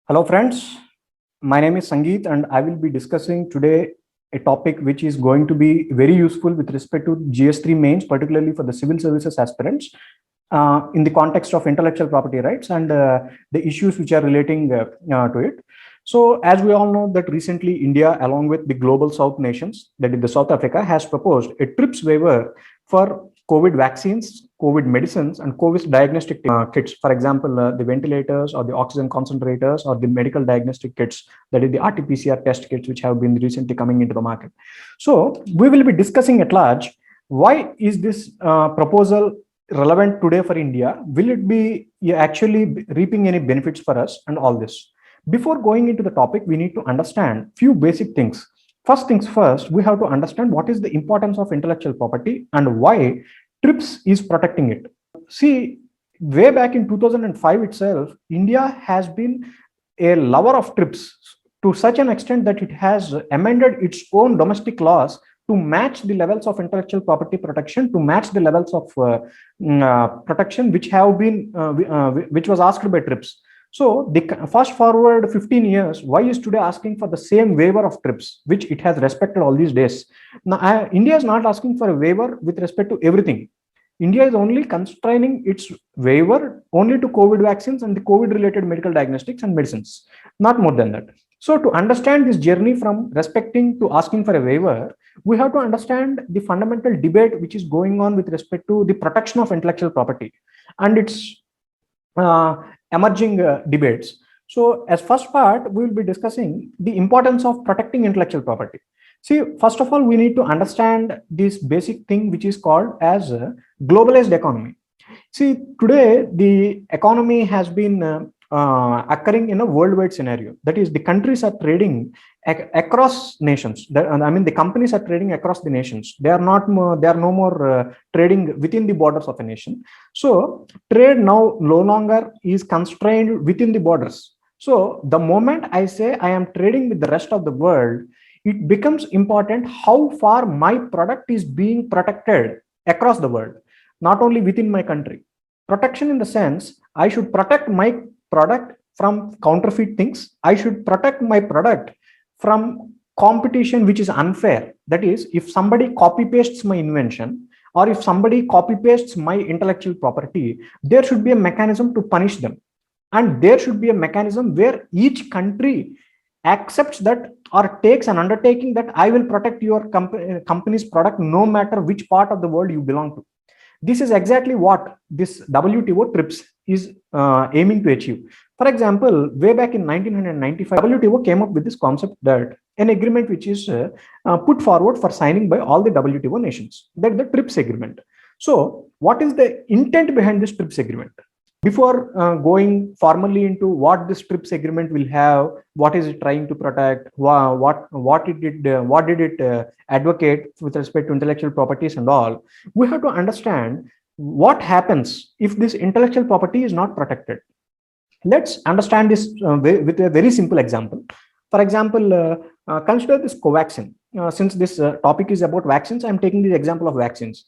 Hello, friends. My name is Sangeet, and I will be discussing today a topic which is going to be very useful with respect to GS3 mains, particularly for the civil services aspirants, in the context of intellectual property rights and the issues which are relating to it. So, as we all know, that recently India, along with the global South nations, that is the South Africa, has proposed a TRIPS waiver for COVID vaccines, COVID medicines, and COVID diagnostic kits. For example, the ventilators or the oxygen concentrators or the medical diagnostic kits, that is the RT-PCR test kits, which have been recently coming into the market. So we will be discussing at large, why is this proposal relevant today for India? Will it be actually reaping any benefits for us and all this? Before going into the topic, we need to understand few basic things. First things first, we have to understand what is the importance of intellectual property and why TRIPS is protecting it. See, way back in 2005 itself, India has been a lover of TRIPS to such an extent that it has amended its own domestic laws to match the levels of intellectual property protection, to match the levels of protection which have been which was asked by TRIPS. So the fast forward 15 years, why is today asking for the same waiver of TRIPS, which it has respected all these days? Now, India is not asking for a waiver with respect to everything. India is only constraining its waiver only to COVID vaccines and the COVID-related medical diagnostics and medicines, not more than that. So to understand this journey from respecting to asking for a waiver, we have to understand the fundamental debate which is going on with respect to the protection of intellectual property and its emerging debates. So as first part, we will be discussing the importance of protecting intellectual property. See, first of all, we need to understand this basic thing which is called as a globalized economy. See, today the economy has been occurring in a worldwide scenario. That is, the countries are trading across nations. I mean, the companies are trading across the nations. They are not more, they are no more trading within the borders of a nation. So trade now no longer is constrained within the borders. So the moment I say I am trading with the rest of the world, it becomes important how far my product is being protected across the world, not only within my country. Protection in the sense, I should protect my product from counterfeit things. I should protect my product from competition which is unfair. That is, if somebody copy pastes my invention or if somebody copy pastes my intellectual property, there should be a mechanism to punish them. And there should be a mechanism where each country accepts that or takes an undertaking that I will protect your company's product no matter which part of the world you belong to. This is exactly what this WTO TRIPS is aiming to achieve. For example, way back in 1995, WTO came up with this concept that an agreement which is put forward for signing by all the WTO nations, that the TRIPS agreement. So what is the intent behind this TRIPS agreement? Before going formally into what this TRIPS agreement will have, what is it trying to protect, what did it advocate with respect to intellectual properties and all, we have to understand what happens if this intellectual property is not protected. Let's understand this with a very simple example. For example, consider this Covaxin. Since this topic is about vaccines, I'm taking the example of vaccines.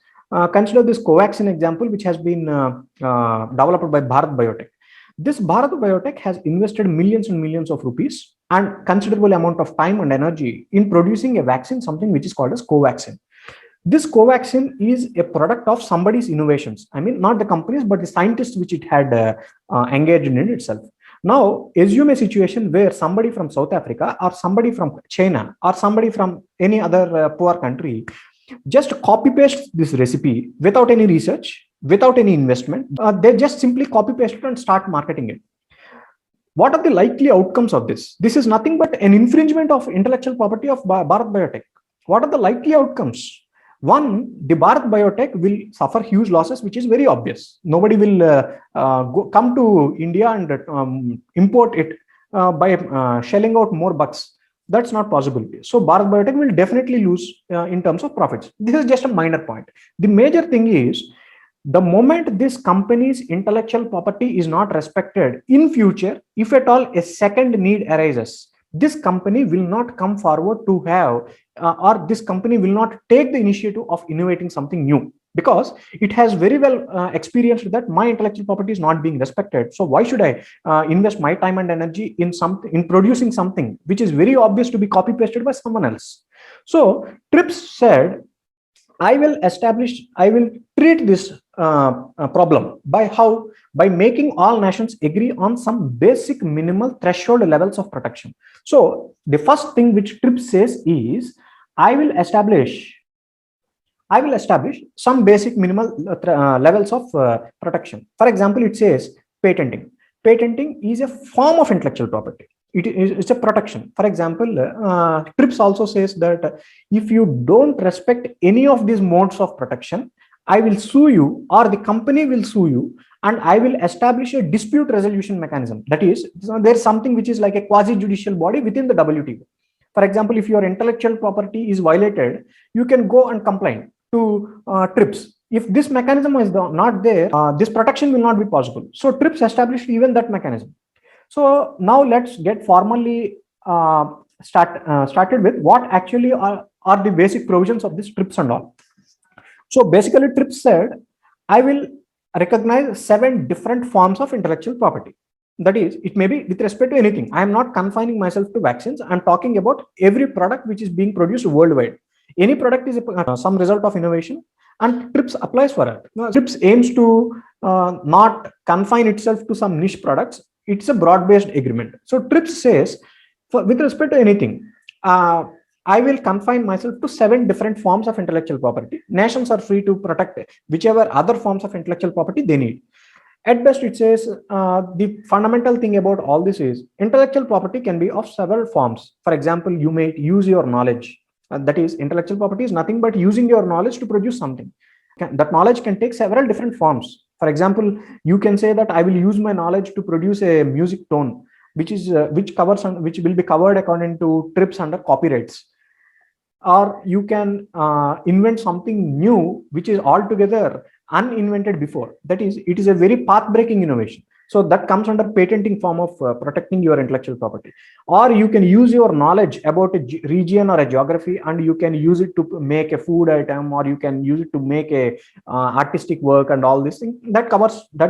Consider this Covaxin example, which has been developed by Bharat Biotech. This Bharat Biotech has invested millions and millions of rupees and considerable amount of time and energy in producing a vaccine, something which is called as Covaxin. This Covaxin is a product of somebody's innovations. I mean, not the companies, but the scientists which it had engaged in itself. Now, assume a situation where somebody from South Africa or somebody from China or somebody from any other poor country just copy paste this recipe without any research, without any investment. They just simply copy paste it and start marketing it. What are the likely outcomes of this? This is nothing but an infringement of intellectual property of Bharat Biotech. What are the likely outcomes? One, the Bharat Biotech will suffer huge losses, which is very obvious. Nobody will come to India and import it by shelling out more bucks. That's not possible. So Bharat Biotech will definitely lose in terms of profits. This is just a minor point. The major thing is, the moment this company's intellectual property is not respected in future, if at all a second need arises, this company will not come forward to have or this company will not take the initiative of innovating something new. because it has very well experienced that my intellectual property is not being respected. So why should I invest my time and energy in something, in producing something which is very obvious to be copy pasted by someone else? So TRIPS said, I will treat this problem by how? By making all nations agree on some basic minimal threshold levels of protection. So the first thing which TRIPS says is, I will establish some basic minimal levels of protection. For example, it says patenting. Patenting is a form of intellectual property. It's a protection. For example, TRIPS also says that if you don't respect any of these modes of protection, I will sue you, or the company will sue you, and I will establish a dispute resolution mechanism. That is, there's something which is like a quasi-judicial body within the WTO. For example, if your intellectual property is violated, you can go and complain to TRIPS. If this mechanism is not there, this protection will not be possible. So TRIPS established even that mechanism. So now let's get formally started with what actually are the basic provisions of this TRIPS and all. So basically, TRIPS said, I will recognize 7 different forms of intellectual property. That is, it may be with respect to anything. I am not confining myself to vaccines. I'm talking about every product which is being produced worldwide. Any product is some result of innovation, and TRIPS applies for it. Now, TRIPS aims to not confine itself to some niche products. It's a broad-based agreement. So TRIPS says, with respect to anything, I will confine myself to 7 different forms of intellectual property. Nations are free to protect whichever other forms of intellectual property they need. At best, it says the fundamental thing about all this is intellectual property can be of several forms. For example, you may use your knowledge. That is, intellectual property is nothing but using your knowledge to produce something. That knowledge can take several different forms. For example, you can say that I will use my knowledge to produce a music tone, which will be covered according to TRIPS under copyrights. Or you can invent something new which is altogether uninvented before. That is, it is a very path-breaking innovation. So that comes under patenting form of protecting your intellectual property. Or you can use your knowledge about a region or a geography, and you can use it to make a food item, or you can use it to make a artistic work, and all these things that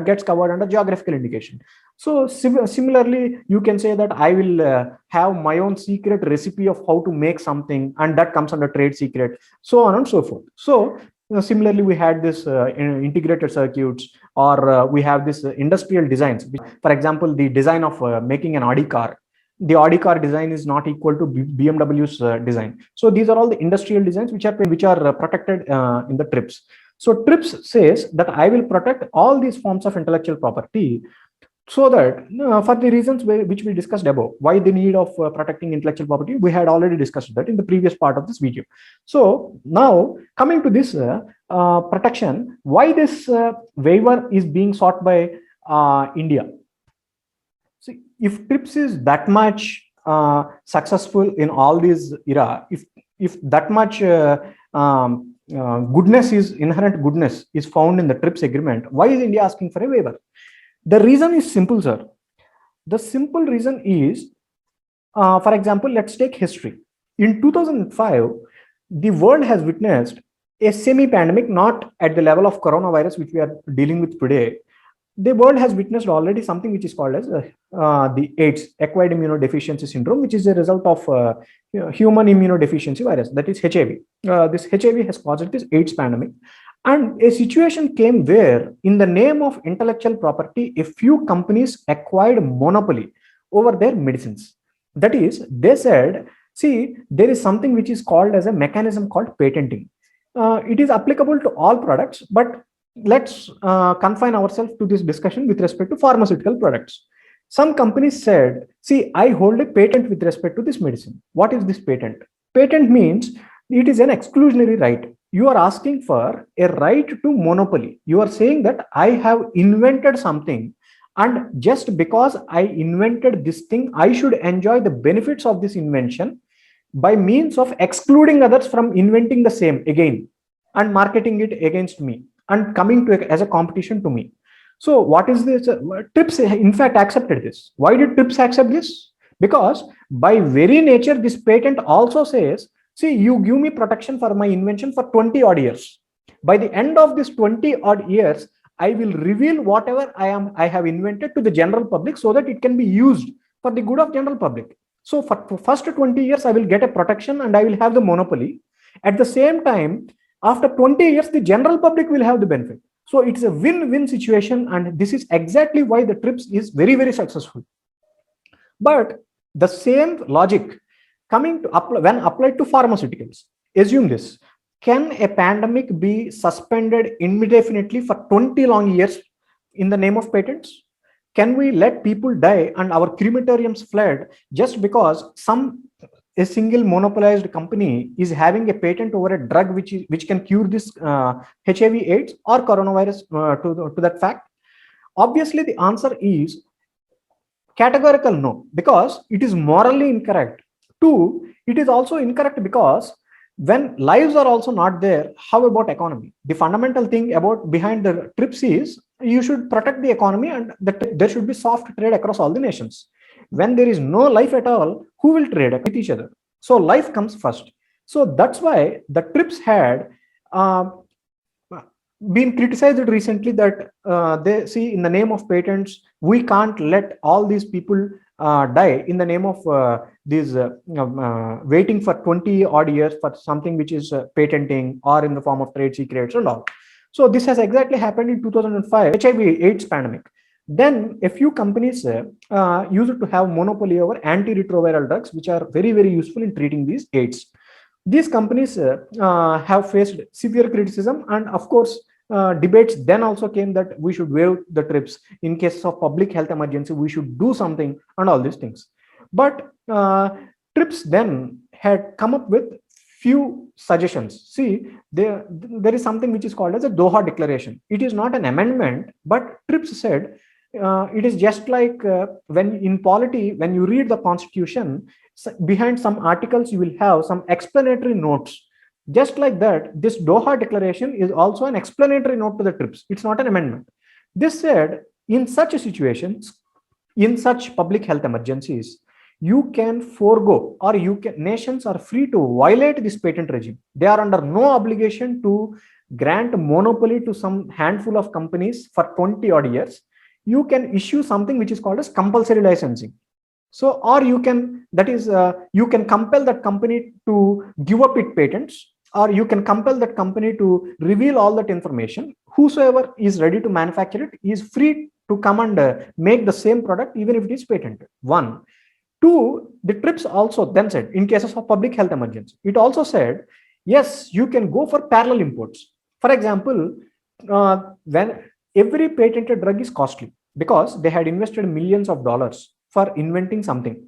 gets covered under geographical indication. So similarly, you can say that I will have my own secret recipe of how to make something, and that comes under trade secret, so on and so forth. So similarly, we had this integrated circuits, or we have this industrial designs. For example, the design of making an Audi car. The Audi car design is not equal to BMW's design. So these are all the industrial designs which are protected in the TRIPS. So TRIPS says that I will protect all these forms of intellectual property, so that for the reasons which we discussed above, why the need of protecting intellectual property, we had already discussed that in the previous part of this video. So now coming to this protection, why this waiver is being sought by India. See, if TRIPS is that much successful in all these era, if that much inherent goodness is found in the TRIPS agreement, why is India asking for a waiver? The reason is simple, sir. The simple reason is, for example, let's take history. In 2005, the world has witnessed a semi-pandemic, not at the level of coronavirus, which we are dealing with today. The world has witnessed already something which is called as the AIDS, acquired immunodeficiency syndrome, which is a result of human immunodeficiency virus, that is HIV. This HIV has caused this AIDS pandemic. And a situation came where, in the name of intellectual property, a few companies acquired monopoly over their medicines. That is, they said, see, there is something which is called as a mechanism called patenting. It is applicable to all products, but let's confine ourselves to this discussion with respect to pharmaceutical products. Some companies said, see, I hold a patent with respect to this medicine. What is this patent? Patent means it is an exclusionary right. You are asking for a right to monopoly. You are saying that I have invented something, and just because I invented this thing, I should enjoy the benefits of this invention by means of excluding others from inventing the same again and marketing it against me and coming to as a competition to me. So what is this? TRIPS in fact accepted this. Why did TRIPS accept this? Because by very nature, this patent also says, see, you give me protection for my invention for 20 odd years. By the end of this 20 odd years, I will reveal whatever I have invented to the general public so that it can be used for the good of general public. So for first 20 years, I will get a protection and I will have the monopoly. At the same time, after 20 years, the general public will have the benefit. So it's a win-win situation, and this is exactly why the TRIPS is very, very successful. But the same logic coming to when applied to pharmaceuticals, assume this: can a pandemic be suspended indefinitely for 20 long years in the name of patents? Can we let people die and our crematoriums flood just because a single monopolized company is having a patent over a drug which can cure this HIV/AIDS or coronavirus to that fact? Obviously, the answer is categorical no, because it is morally incorrect. Two, it is also incorrect because when lives are also not there, how about economy? The fundamental thing about behind the TRIPS is you should protect the economy, and there should be soft trade across all the nations. When there is no life at all, who will trade with each other? So life comes first. So that's why the TRIPS had been criticized recently that they see in the name of patents, we can't let all these people die in the name of waiting for 20 odd years for something which is patenting or in the form of trade secrets and all. So this has exactly happened in 2005 HIV/AIDS pandemic. Then a few companies used to have monopoly over antiretroviral drugs, which are very, very useful in treating these AIDS. These companies have faced severe criticism, and of course, debates then also came that we should waive the TRIPS in case of public health emergency. We should do something and all these things. But TRIPS then had come up with few suggestions. See, there is something which is called as a Doha Declaration. It is not an amendment, but TRIPS said it is just like when in polity, when you read the constitution, behind some articles you will have some explanatory notes. Just like that, this Doha Declaration is also an explanatory note to the TRIPS. It's not an amendment. This said, in such situations, in such public health emergencies, you can forego, or nations are free to violate this patent regime. They are under no obligation to grant monopoly to some handful of companies for 20 odd years. You can issue something which is called as compulsory licensing. So, or you can, that is, you can compel that company to give up its patents, or you can compel that company to reveal all that information. Whosoever is ready to manufacture it is free to come and make the same product, even if it is patented. One. Two, the TRIPS also then said, in cases of public health emergency, it also said, yes, you can go for parallel imports. For example, when every patented drug is costly because they had invested millions of dollars for inventing something.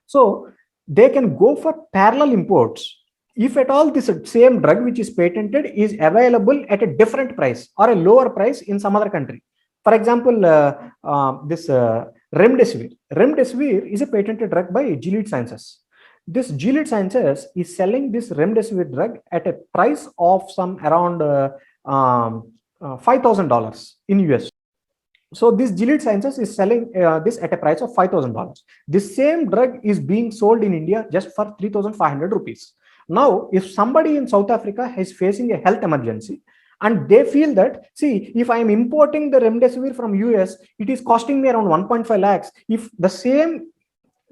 So they can go for parallel imports if at all this same drug which is patented is available at a different price or a lower price in some other country. For example, this Remdesivir. Remdesivir is a patented drug by Gilead Sciences. This Gilead Sciences is selling this Remdesivir drug at a price of some around $5,000 in US. So this Gilead Sciences is selling this at a price of $5,000. This same drug is being sold in India just for 3,500 rupees. Now, if somebody in South Africa is facing a health emergency and they feel that, see, if I am importing the Remdesivir from US, it is costing me around 1.5 lakhs. If the same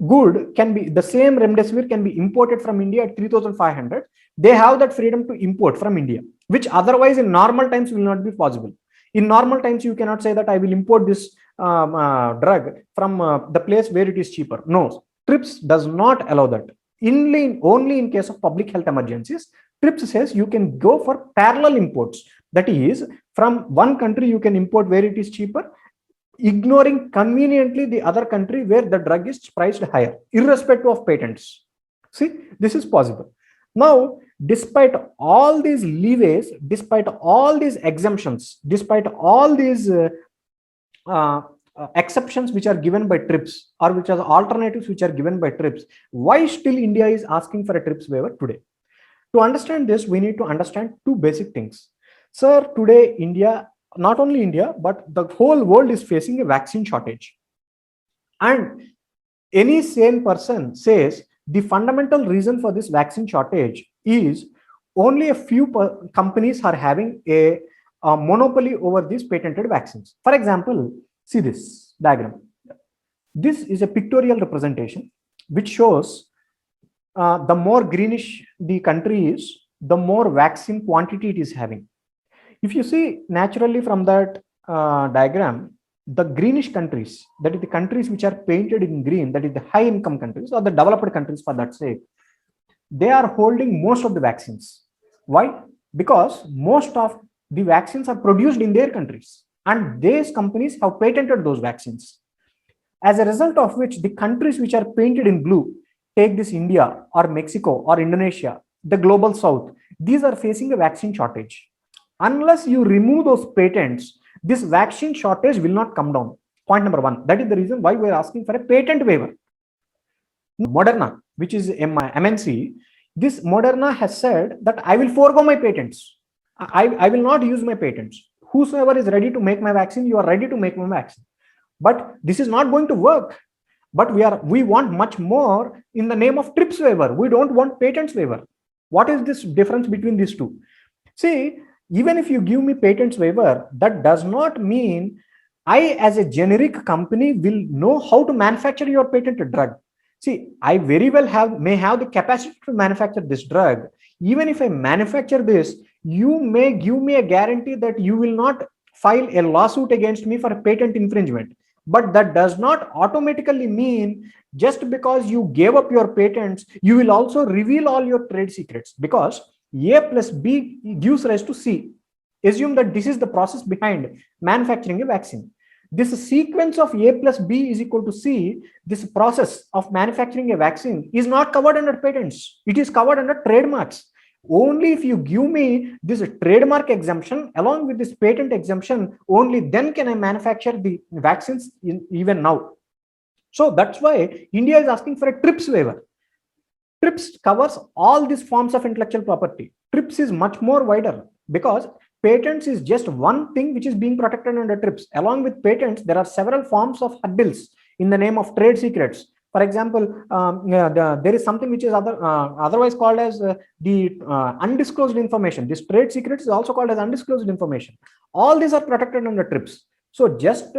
good can be, the same Remdesivir can be imported from India at 3,500, they have that freedom to import from India, which otherwise in normal times will not be possible. In normal times, you cannot say that I will import this drug from the place where it is cheaper. No, TRIPS does not allow that. Only in case of public health emergencies, TRIPS says you can go for parallel imports. That is, from one country you can import where it is cheaper, ignoring conveniently the other country where the drug is priced higher, irrespective of patents. See, this is possible. Now, despite all these leeways, despite all these exemptions, despite all these exceptions which are given by TRIPS, or which are alternatives which are given by TRIPS, why still India is asking for a TRIPS waiver today? To understand this, we need to understand two basic things. Sir, today India, not only India, but the whole world is facing a vaccine shortage. And any sane person says the fundamental reason for this vaccine shortage is only a few companies are having a monopoly over these patented vaccines. For example, see this diagram. This is a pictorial representation which shows the more greenish the country is, the more vaccine quantity it is having. If you see naturally from that diagram, the greenish countries, that is the countries which are painted in green, that is the high income countries or the developed countries for that sake, they are holding most of the vaccines. Why? Because most of the vaccines are produced in their countries and these companies have patented those vaccines. As a result of which, the countries which are painted in blue, take this India or Mexico or Indonesia, the global south, these are facing a vaccine shortage. Unless you remove those patents, this vaccine shortage will not come down. Point number one. That is the reason why we are asking for a patent waiver. Moderna, which is MNC, this Moderna has said that I will forego my patents. I will not use my patents. Whosoever is ready to make my vaccine, you are ready to make my vaccine. But this is not going to work. But we want much more in the name of TRIPS waiver. We don't want patents waiver. What is this difference between these two? See, even if you give me patents waiver, that does not mean I, as a generic company, will know how to manufacture your patented drug. See, I very well may have the capacity to manufacture this drug. Even if I manufacture this, you may give me a guarantee that you will not file a lawsuit against me for a patent infringement. But that does not automatically mean just because you gave up your patents, you will also reveal all your trade secrets, because A plus B gives rise to C. Assume that this is the process behind manufacturing a vaccine. This sequence of A plus B is equal to C, this process of manufacturing a vaccine is not covered under patents. It is covered under trademarks. Only if you give me this trademark exemption along with this patent exemption, only then can I manufacture the vaccines even now. So that's why India is asking for a TRIPS waiver. TRIPS covers all these forms of intellectual property. TRIPS is much more wider because patents is just one thing which is being protected under TRIPS. Along with patents, there are several forms of hurdles in the name of trade secrets. For example, there is something which is otherwise called as the undisclosed information. This trade secret is also called as undisclosed information. All these are protected under TRIPS. So just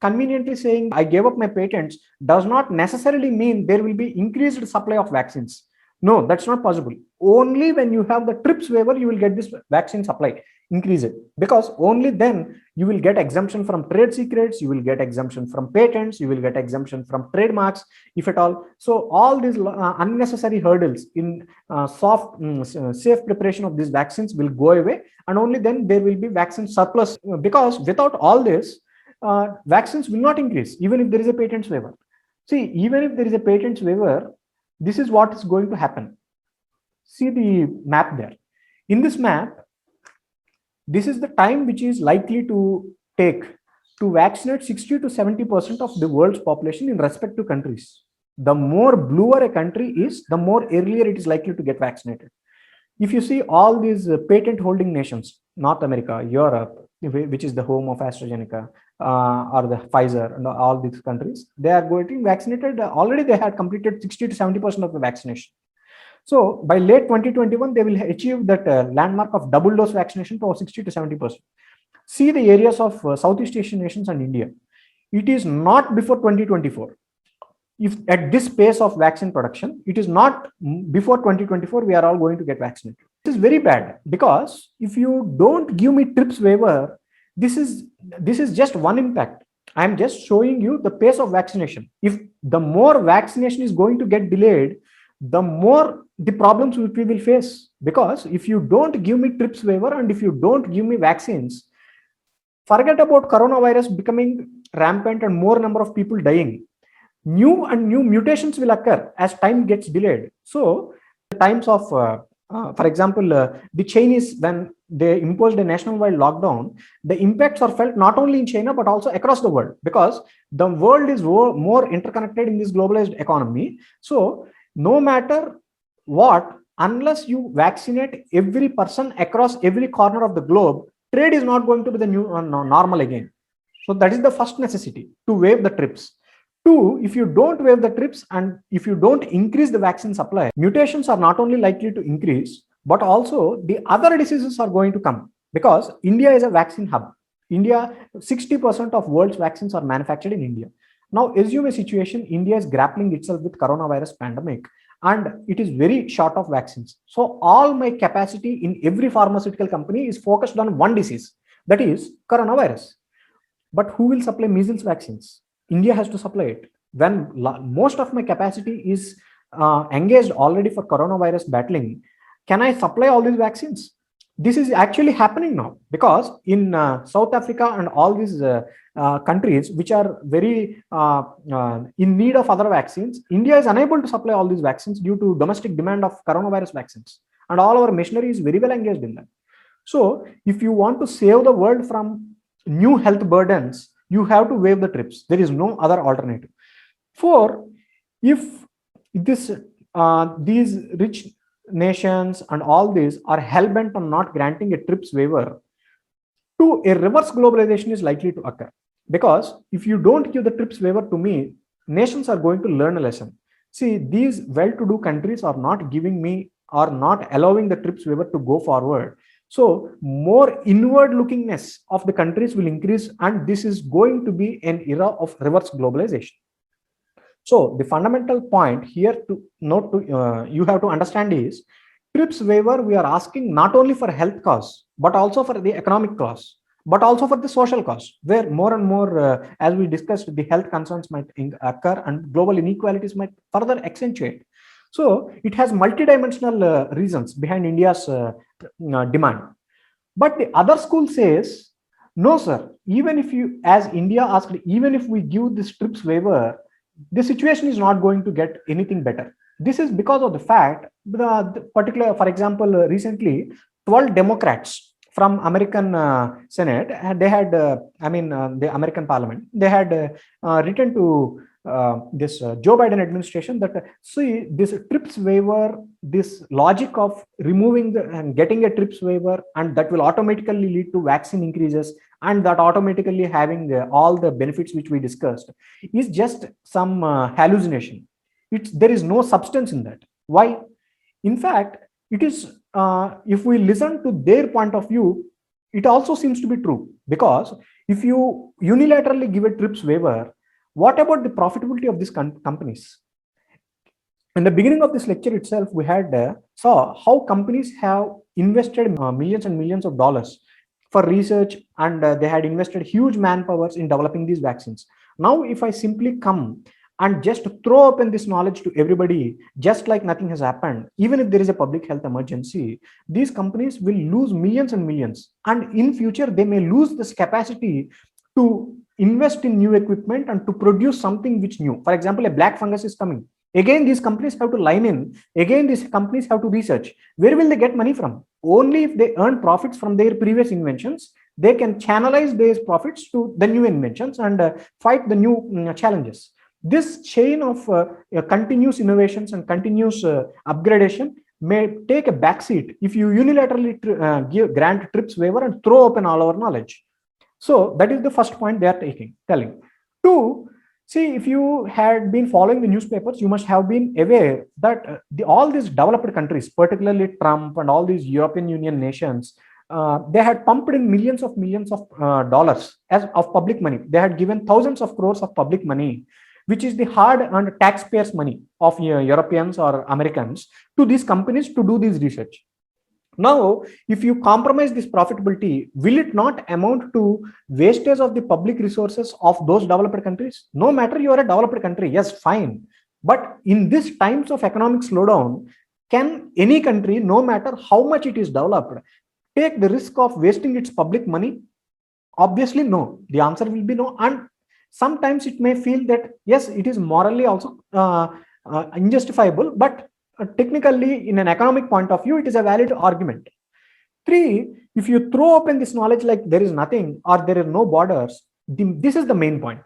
conveniently saying I gave up my patents does not necessarily mean there will be increased supply of vaccines. No, that's not possible. Only when you have the TRIPS waiver, you will get this vaccine supply increase it, because only then you will get exemption from trade secrets, you will get exemption from patents, you will get exemption from trademarks, if at all. So all these unnecessary hurdles in safe preparation of these vaccines will go away, and only then there will be vaccine surplus, because without all this, vaccines will not increase even if there is a patents waiver. See, even if there is a patents waiver, this is what is going to happen. See the map there. In this map, this is the time which is likely to take to vaccinate 60 to 70% of the world's population in respect to countries. The more bluer a country is, the more earlier it is likely to get vaccinated. If you see all these patent holding nations, North America, Europe, which is the home of AstraZeneca, or the Pfizer, and all these countries, they are getting vaccinated. Already they had completed 60 to 70% of the vaccination. So by late 2021, they will achieve that landmark of double dose vaccination to 60 to 70%. See the areas of Southeast Asian nations and India. It is not before 2024. If at this pace of vaccine production, it is not before 2024, we are all going to get vaccinated. This is very bad, because if you don't give me TRIPS waiver, this is just one impact. I am just showing you the pace of vaccination. If the more vaccination is going to get delayed, the more the problems which we will face. Because if you don't give me TRIPS waiver and if you don't give me vaccines, forget about coronavirus becoming rampant and more number of people dying. New mutations will occur as time gets delayed. So the times of, for example, the Chinese, when they imposed a nationwide lockdown, the impacts are felt not only in China, but also across the world, because the world is more interconnected in this globalized economy. So no matter what, unless you vaccinate every person across every corner of the globe, trade is not going to be the new normal again. So that is the first necessity, to waive the TRIPS. Two, if you don't waive the TRIPS and if you don't increase the vaccine supply, mutations are not only likely to increase, but also the other diseases are going to come, because India is a vaccine hub. India, 60% of world's vaccines are manufactured in India. Now, assume a situation, India is grappling itself with coronavirus pandemic and it is very short of vaccines. So all my capacity in every pharmaceutical company is focused on one disease, that is coronavirus. But who will supply measles vaccines? India has to supply it. When most of my capacity is engaged already for coronavirus battling, can I supply all these vaccines? This is actually happening now, because in South Africa and all these countries which are very in need of other vaccines, India is unable to supply all these vaccines due to domestic demand of coronavirus vaccines. And all our machinery is very well engaged in that. So if you want to save the world from new health burdens, you have to waive the TRIPS. There is no other alternative. Four, if this these rich nations and all these are hell-bent on not granting a TRIPS waiver, to a reverse globalization is likely to occur. Because if you don't give the TRIPS waiver to me, nations are going to learn a lesson. See, these well-to-do countries are not giving me or not allowing the TRIPS waiver to go forward. So more inward lookingness of the countries will increase, and this is going to be an era of reverse globalization. So the fundamental point here to note to you have to understand is, TRIPS waiver we are asking not only for health costs, but also for the economic costs, but also for the social costs, where more and more, as we discussed, the health concerns might occur and global inequalities might further accentuate. So it has multidimensional reasons behind India's demand. But the other school says, no, sir, even if you, as India asked, even if we give this TRIPS waiver, the situation is not going to get anything better. This is because of the fact, the particular, for example, recently, 12 Democrats from American Senate, they had, the American Parliament, they had written to this Joe Biden administration that, see, this TRIPS waiver, this logic of removing the and getting a TRIPS waiver, and that will automatically lead to vaccine increases, and that automatically having all the benefits which we discussed, is just some hallucination. There is no substance in that. Why? In fact, it is, if we listen to their point of view, it also seems to be true, because if you unilaterally give a TRIPS waiver, what about the profitability of these companies? In the beginning of this lecture itself, we had saw how companies have invested millions and millions of dollars for research, and they had invested huge manpowers in developing these vaccines. Now, if I simply come and just throw open this knowledge to everybody, just like nothing has happened, even if there is a public health emergency, these companies will lose millions and millions. And in future, they may lose this capacity to invest in new equipment and to produce something which new. For example, a black fungus is coming. Again, these companies have to line in. Again, these companies have to research. Where will they get money from? Only if they earn profits from their previous inventions, they can channelize these profits to the new inventions and fight the new challenges. This chain of continuous innovations and continuous upgradation may take a backseat if you unilaterally grant TRIPS waiver and throw open all our knowledge. So that is the first point they are telling. Two, see, if you had been following the newspapers, you must have been aware that all these developed countries, particularly Trump and all these European Union nations, they had pumped in millions of dollars of public money. They had given thousands of crores of public money, which is the hard-earned taxpayers' money of Europeans or Americans, to these companies to do this research. Now, if you compromise this profitability, will it not amount to wastage of the public resources of those developed countries? No matter you are a developed country, yes, fine. But in these times of economic slowdown, can any country, no matter how much it is developed, take the risk of wasting its public money? Obviously, no. The answer will be no. And sometimes it may feel that, yes, it is morally also unjustifiable, but technically, in an economic point of view, it is a valid argument. Three, if you throw open this knowledge like there is nothing or there are no borders, this is the main point.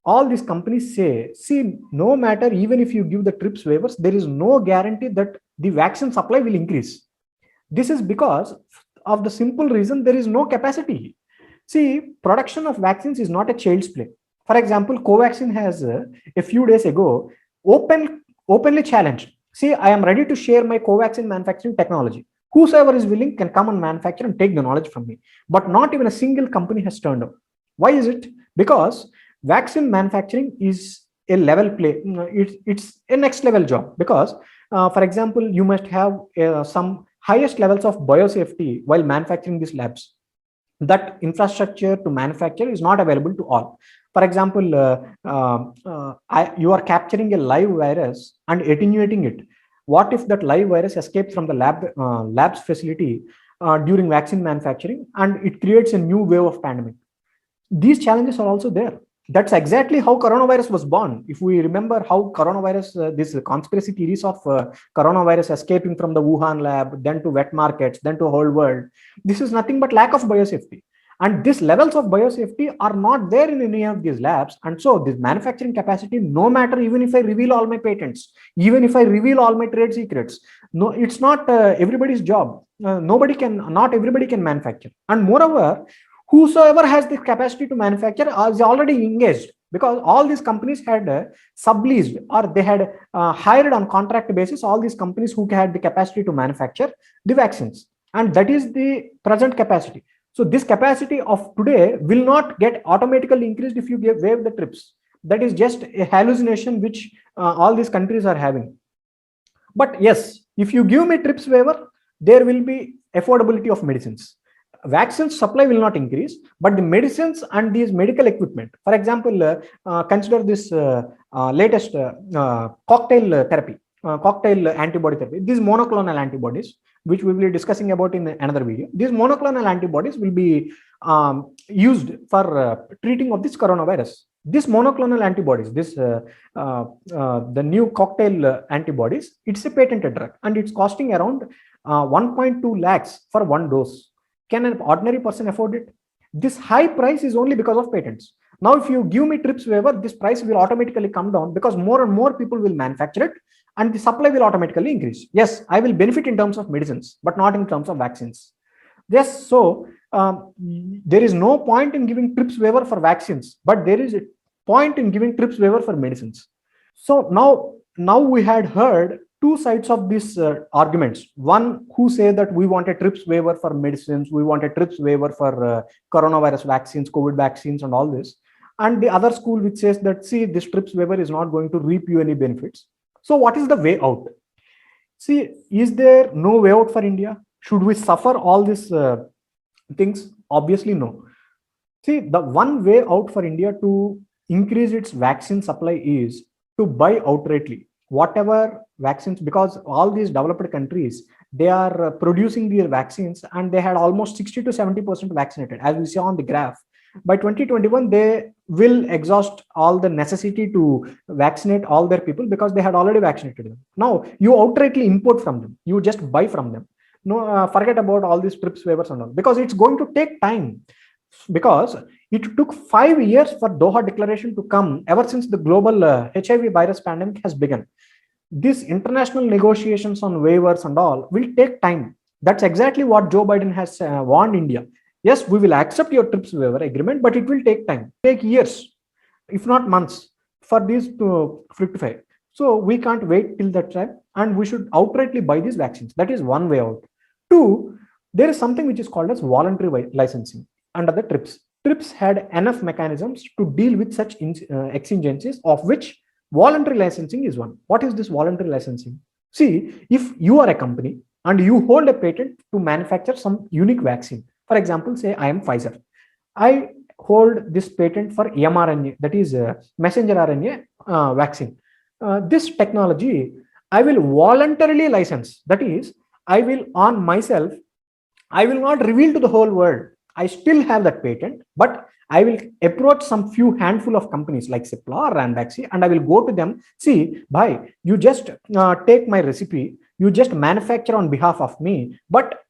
All these companies say, see, no matter, even if you give the TRIPS waivers, there is no guarantee that the vaccine supply will increase. This is because of the simple reason there is no capacity. See, production of vaccines is not a child's play. For example, Covaxin has a few days ago openly challenged. See, I am ready to share my Covaxin manufacturing technology. Whosoever is willing can come and manufacture and take the knowledge from me. But not even a single company has turned up. Why is it? Because vaccine manufacturing is a level play. It's a next level job. Because, for example, you must have some highest levels of biosafety while manufacturing these labs. That infrastructure to manufacture is not available to all. For example, you are capturing a live virus and attenuating it. What if that live virus escapes from the lab's facility during vaccine manufacturing, and it creates a new wave of pandemic? These challenges are also there. That's exactly how coronavirus was born. If we remember how coronavirus, this conspiracy theories of coronavirus escaping from the Wuhan lab, then to wet markets, then to whole world, this is nothing but lack of biosafety. And these levels of biosafety are not there in any of these labs. And so this manufacturing capacity, no matter, even if I reveal all my patents, even if I reveal all my trade secrets, no, it's not everybody's job. Not everybody can manufacture. And moreover, whosoever has the capacity to manufacture is already engaged, because all these companies had subleased, or they had hired on contract basis all these companies who had the capacity to manufacture the vaccines, and that is the present capacity. So this capacity of today will not get automatically increased if you waive the TRIPS. That is just a hallucination which all these countries are having. But yes, if you give me TRIPS waiver, there will be affordability of medicines. Vaccines supply will not increase, but the medicines and these medical equipment, for example, consider this latest cocktail therapy, cocktail antibody therapy, these monoclonal antibodies, which we will be discussing about in another video. These monoclonal antibodies will be used for treating of this coronavirus. These monoclonal antibodies, the new cocktail antibodies, it's a patented drug, and it's costing around 1.2 lakhs for one dose. Can an ordinary person afford it? This high price is only because of patents. Now, if you give me TRIPS waiver, this price will automatically come down because more and more people will manufacture it, and the supply will automatically increase. Yes, I will benefit in terms of medicines, but not in terms of vaccines. Yes, so there is no point in giving TRIPS waiver for vaccines, but there is a point in giving TRIPS waiver for medicines. So now we had heard two sides of these arguments. One who say that we want a TRIPS waiver for medicines, we want a TRIPS waiver for coronavirus vaccines, COVID vaccines, and all this. And the other school which says that, see, this TRIPS waiver is not going to reap you any benefits. So what is the way out? See, is there no way out for India? Should we suffer all these things? Obviously, no. See, the one way out for India to increase its vaccine supply is to buy outrightly whatever vaccines, because all these developed countries, they are producing their vaccines, and they had almost 60 to 70% vaccinated, as we see on the graph. By 2021, they will exhaust all the necessity to vaccinate all their people because they had already vaccinated them. Now you outrightly import from them, you just buy from them. No, forget about all these TRIPS waivers and all, because it's going to take time. Because it took 5 years for Doha Declaration to come ever since the global HIV virus pandemic has begun. These international negotiations on waivers and all will take time. That's exactly what Joe Biden has warned India. Yes, we will accept your TRIPS waiver agreement, but it will take time, take years, if not months, for these to fructify. So we can't wait till that time, and we should outrightly buy these vaccines. That is one way out. Two, there is something which is called as voluntary licensing under the TRIPS. TRIPS had enough mechanisms to deal with such exigencies, of which voluntary licensing is one. What is this voluntary licensing? See, if you are a company and you hold a patent to manufacture some unique vaccine, for example, say I am Pfizer, I hold this patent for mRNA, that is messenger RNA vaccine. This technology, I will voluntarily license. That is, I will on myself, I will not reveal to the whole world. I still have that patent, but I will approach some few handful of companies like Cipla or Ranbaxy, and I will go to them. See, bhai, you just take my recipe, you just manufacture on behalf of me, but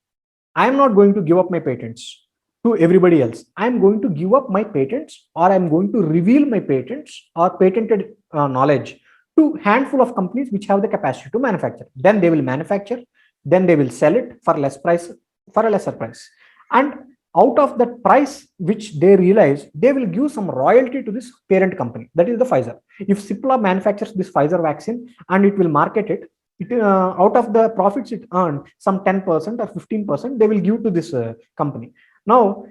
I am not going to give up my patents to everybody else. I am going to give up my patents, or I am going to reveal my patents or patented knowledge to handful of companies which have the capacity to manufacture. Then they will manufacture, then they will sell it for less price, for a lesser price. And out of that price which they realize, they will give some royalty to this parent company, that is the Pfizer. If Cipla manufactures this Pfizer vaccine and it will market it, out of the profits it earned, some 10% or 15% they will give to this company. Now,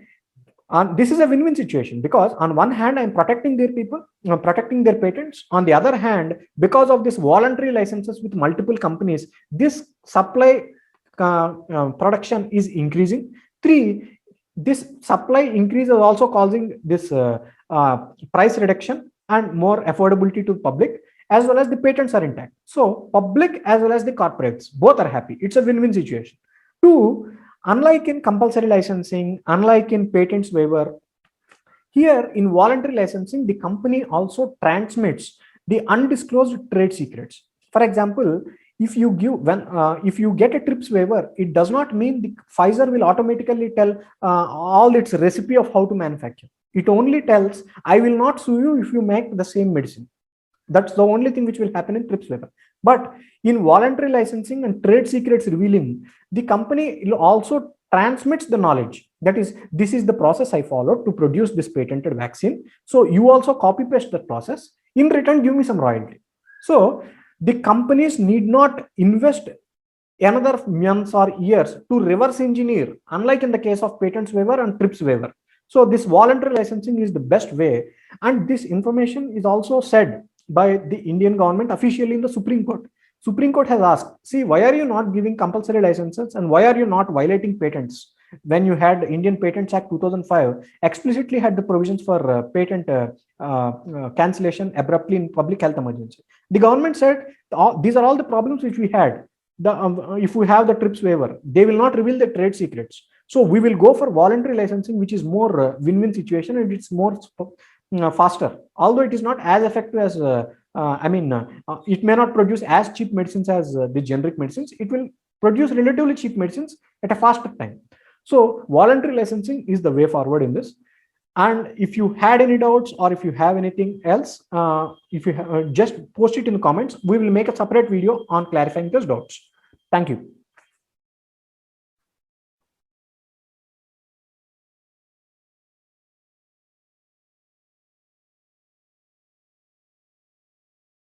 this is a win-win situation, because on one hand I'm protecting their people, protecting their patents. On the other hand, because of this voluntary licenses with multiple companies, this supply production is increasing. Three, this supply increase is also causing this price reduction and more affordability to the public, as well as the patents are intact. So public as well as the corporates, both are happy. It's a win-win situation. Two, unlike in compulsory licensing, unlike in patents waiver, here in voluntary licensing, the company also transmits the undisclosed trade secrets. For example, if you get a TRIPS waiver, it does not mean the Pfizer will automatically tell all its recipe of how to manufacture. It only tells, I will not sue you if you make the same medicine. That's the only thing which will happen in TRIPS waiver. But in voluntary licensing and trade secrets revealing, the company also transmits the knowledge. That is, this is the process I followed to produce this patented vaccine. So you also copy paste that process. In return, give me some royalty. So the companies need not invest another months or years to reverse engineer, unlike in the case of patents waiver and TRIPS waiver. So this voluntary licensing is the best way. And this information is also said by the Indian government officially in the Supreme Court. Supreme Court has asked, see, why are you not giving compulsory licenses and why are you not violating patents? When you had Indian Patents Act 2005 explicitly had the provisions for patent cancellation abruptly in public health emergency. The government said, these are all the problems which we had. If we have the TRIPS waiver, they will not reveal the trade secrets. So we will go for voluntary licensing, which is more win-win situation, and it's more faster. Although it is not as effective as, it may not produce as cheap medicines as the generic medicines. It will produce relatively cheap medicines at a faster time. So voluntary licensing is the way forward in this. And if you had any doubts or if you have anything else, if you just post it in the comments, we will make a separate video on clarifying those doubts. Thank you.